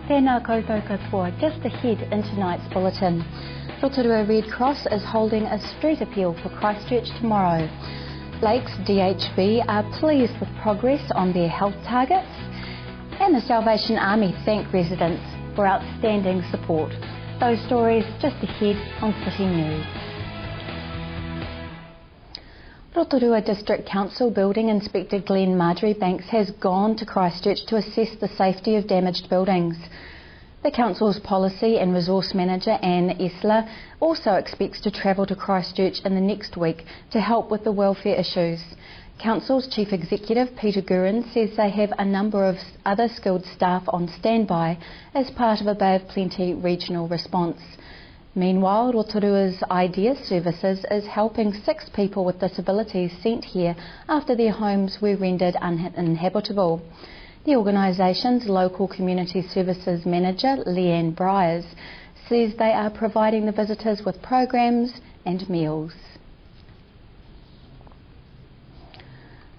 Tēnā koutou katoa. Just ahead in tonight's bulletin. Rotorua Red Cross is holding a street appeal for Christchurch tomorrow. Lakes DHB are pleased with progress on their health targets. And the Salvation Army thank residents for outstanding support. Those stories just ahead on City News. Rotorua District Council Building Inspector Glenn Marjoribanks has gone to Christchurch to assess the safety of damaged buildings. The Council's Policy and Resource Manager Anne Esler also expects to travel to Christchurch in the next week to help with the welfare issues. Council's Chief Executive Peter Gurin says they have a number of other skilled staff on standby as part of a Bay of Plenty regional response. Meanwhile, Rotorua's IDEA Services is helping 6 people with disabilities sent here after their homes were rendered uninhabitable. The organisation's Local Community Services Manager, Leanne Bryars, says they are providing the visitors with programs and meals.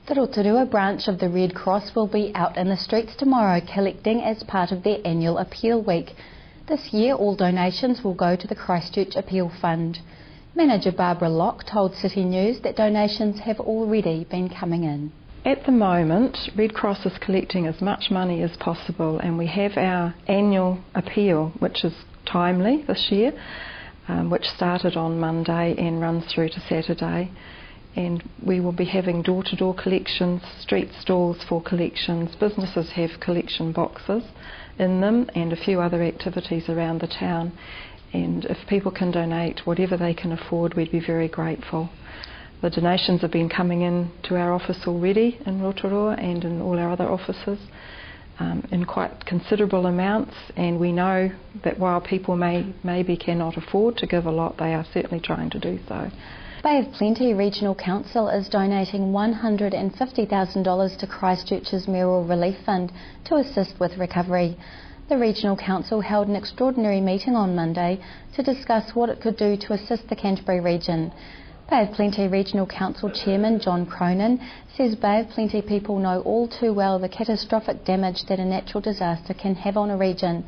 The Rotorua branch of the Red Cross will be out in the streets tomorrow collecting as part of their annual Appeal Week. This year, all donations will go to the Christchurch Appeal Fund. Manager Barbara Locke told City News that donations have already been coming in. At the moment, Red Cross is collecting as much money as possible, and we have our annual appeal, which is timely this year, which started on Monday and runs through to Saturday. And we will be having door-to-door collections, street stalls for collections. Businesses have collection boxes in them and a few other activities around the town. And if people can donate whatever they can afford, we'd be very grateful. The donations have been coming in to our office already in Rotorua and in all our other offices in quite considerable amounts, and we know that while people maybe cannot afford to give a lot, they are certainly trying to do so. Bay of Plenty Regional Council is donating $150,000 to Christchurch's Mayoral Relief Fund to assist with recovery. The Regional Council held an extraordinary meeting on Monday to discuss what it could do to assist the Canterbury region. Bay of Plenty Regional Council Chairman John Cronin says Bay of Plenty people know all too well the catastrophic damage that a natural disaster can have on a region.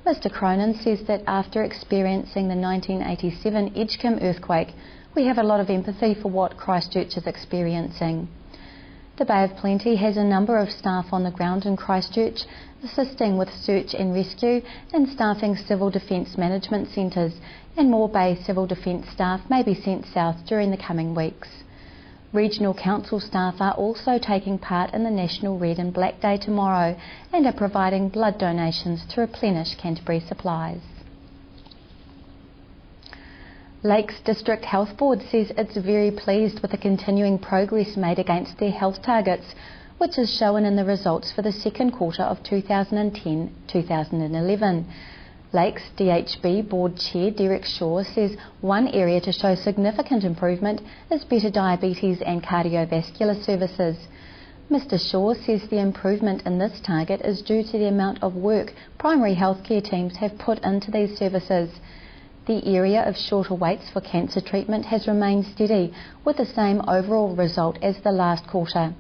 Mr Cronin says that after experiencing the 1987 Edgecombe earthquake, we have a lot of empathy for what Christchurch is experiencing. The Bay of Plenty has a number of staff on the ground in Christchurch, assisting with search and rescue and staffing civil defence management centres, and more Bay Civil Defence staff may be sent south during the coming weeks. Regional Council staff are also taking part in the National Red and Black Day tomorrow and are providing blood donations to replenish Canterbury supplies. Lakes District Health Board says it's very pleased with the continuing progress made against their health targets, which is shown in the results for the second quarter of 2010-2011. Lakes DHB Board Chair Derek Shaw says one area to show significant improvement is better diabetes and cardiovascular services. Mr Shaw says the improvement in this target is due to the amount of work primary healthcare teams have put into these services. The area of shorter waits for cancer treatment has remained steady, with the same overall result as the last quarter.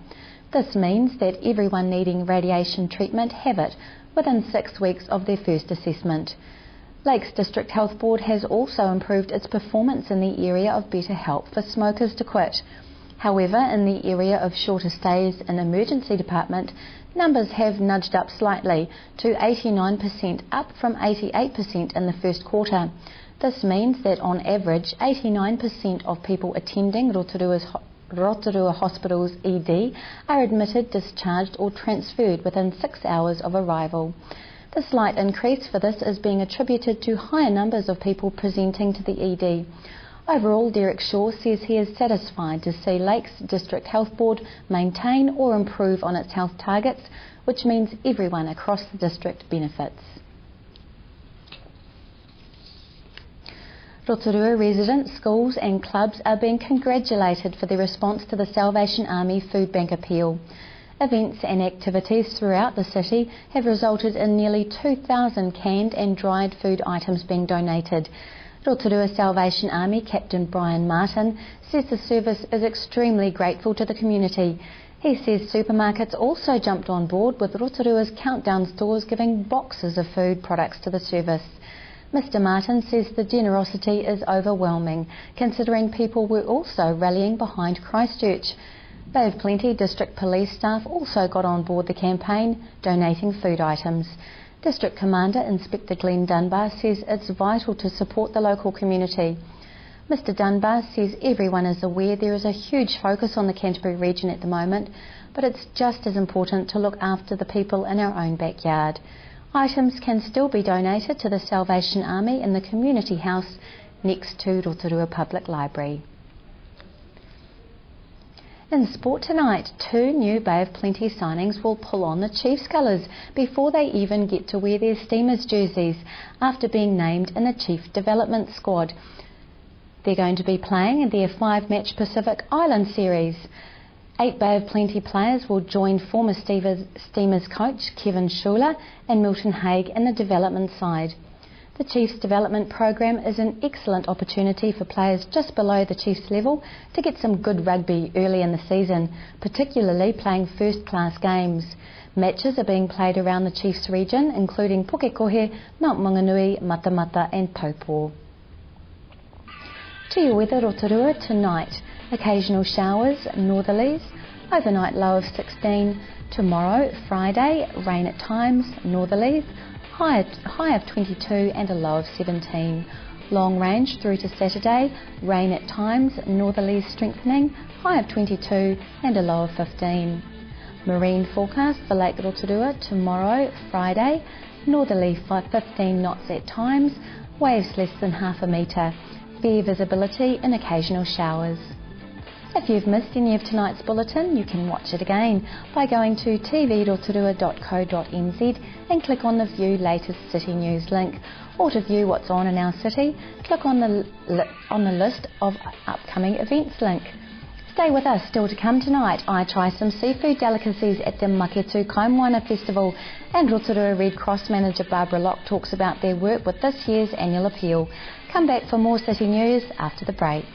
This means that everyone needing radiation treatment have it within 6 weeks of their first assessment. Lakes District Health Board has also improved its performance in the area of better help for smokers to quit. However, in the area of shorter stays in emergency department, numbers have nudged up slightly to 89%, up from 88% in the first quarter. This means that on average 89% of people attending Rotorua Hospital's ED are admitted, discharged or transferred within 6 hours of arrival. The slight increase for this is being attributed to higher numbers of people presenting to the ED. Overall, Derek Shaw says he is satisfied to see Lakes District Health Board maintain or improve on its health targets, which means everyone across the district benefits. Rotorua residents, schools and clubs are being congratulated for their response to the Salvation Army Food Bank appeal. Events and activities throughout the city have resulted in nearly 2,000 canned and dried food items being donated. Rotorua Salvation Army Captain Brian Martin says the service is extremely grateful to the community He says supermarkets also jumped on board, with Rotorua's countdown stores giving boxes of food products to the service. Mr Martin says the generosity is overwhelming, considering people were also rallying behind Christchurch. Bay of Plenty District Police staff also got on board the campaign, donating food items. District Commander Inspector Glenn Dunbar says it's vital to support the local community. Mr Dunbar says everyone is aware there is a huge focus on the Canterbury region at the moment, but it's just as important to look after the people in our own backyard. Items can still be donated to the Salvation Army in the community house next to Rotorua Public Library. In sport tonight, 2 new Bay of Plenty signings will pull on the Chiefs colours before they even get to wear their Steamers jerseys after being named in the Chief Development Squad. They're going to be playing in their 5-match Pacific Island Series. 8 Bay of Plenty players will join former Steamers coach Kevin Schuler and Milton Haig in the development side. The Chiefs development program is an excellent opportunity for players just below the Chiefs level to get some good rugby early in the season, particularly playing first-class games. Matches are being played around the Chiefs region, including Pukekohe, Mount Maunganui, Matamata and Taupo. To your weather, Rotorua, tonight. Occasional showers, northerlies, overnight low of 16. Tomorrow, Friday, rain at times, northerlies, high of 22 and a low of 17. Long range through to Saturday, rain at times, northerlies strengthening, high of 22 and a low of 15. Marine forecast for Lake Rotorua tomorrow, Friday, northerly 15 knots at times, waves less than half a metre, fair visibility and occasional showers. If you've missed any of tonight's bulletin, you can watch it again by going to tvrotorua.co.nz and click on the View Latest City News link. Or to view what's on in our city, click on the list of upcoming events link. Stay with us. Still to come tonight, I try some seafood delicacies at the Maketu Kaimoana Festival, and Rotorua Red Cross manager Barbara Locke talks about their work with this year's annual appeal. Come back for more city news after the break.